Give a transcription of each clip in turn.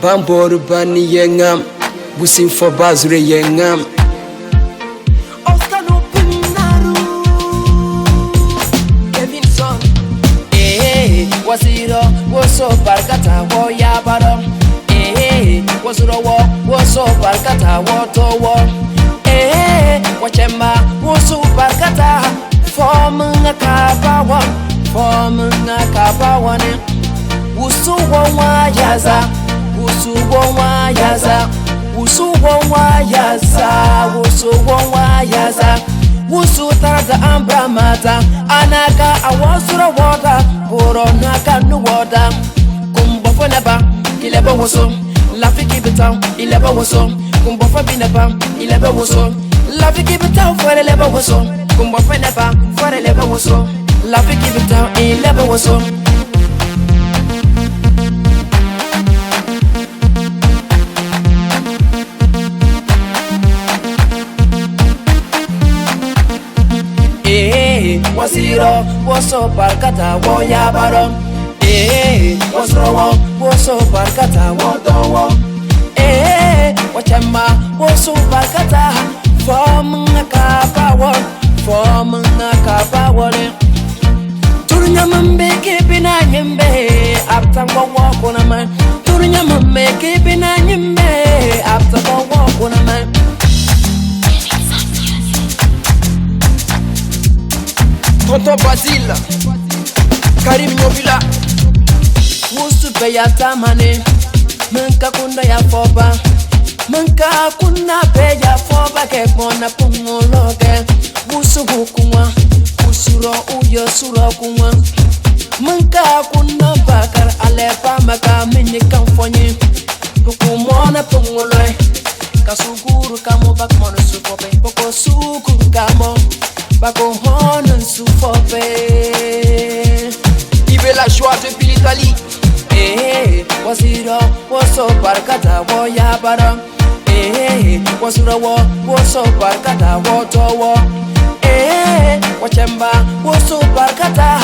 Bambor bani yengam, busin for bazure yengam. Oscar no pinaru, Kevinson. Wasiro, waso barkata wo ya baro. Wasuro waso barkata wo to wo. Wachema waso barkata. Form nga kabawa, form nga kabawa ne. Wusu wa yaza, wusu wa yaza, wusu wa yaza, wusu wa yaza. Wusu tarata ambramata, anaka awasura wada, boro naka nu wada. Kumbo foneba, ileba wusu, lafiki bita, ileba wusu. Kumbo fabineba, ileba wusu, lafiki bita, fore leba wusu. Kumbo foneba, fore leba wusu, lafiki bita, ileba wusu. Wasiro, waso barkata wo ya baro. Wasro waso barkata wo dowo. Wachema waso barkata. Form nga kabawo, form nga kabawo le. Turunya mambe kibina nyembe, aptango wako na man. Turunya mambe kibina nyembe, aptango wako na man. Tonton Basile, Karim Nyobila. Wusu pe ya tamane, menka kunda ya foba. Menka kuna pe ya foba ke mona pungologe. Wusu hukumwa, usuro uyo suro kumwa. Menka kuna bakar alepa maka mini kamfonye. Hukumona pungoloy, kasuguru kamo bak mona supope. Poko sukuru kamo. Bako honon soufope. Il veut la joie depuis l'Italie. Wasiro, waso barkata wo ya bara. Wasiro waso barkata wo towo. Wachemba waso barkata.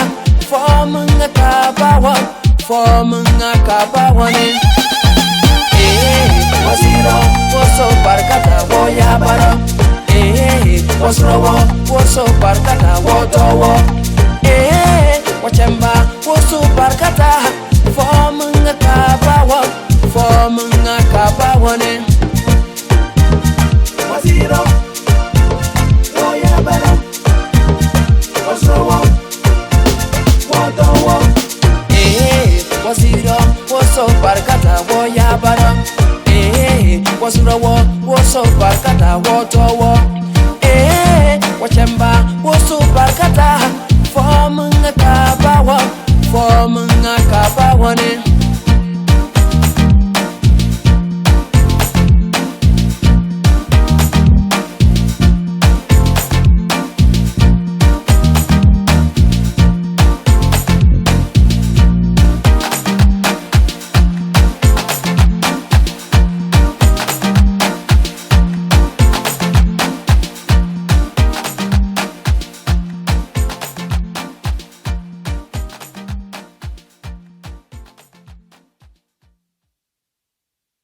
Form nga kabawa, form nga kabawa ne. Wasiro waso barkata wo ya bara. Wasro waso barkata wo towo. Wachemba waso barkata. Form nga kabawa, form nga kabawa ne. Wasiro wo ya bara. Wasro wo towo. Wasiro waso barkata wo ya bara. Wasro waso barkata wo towo.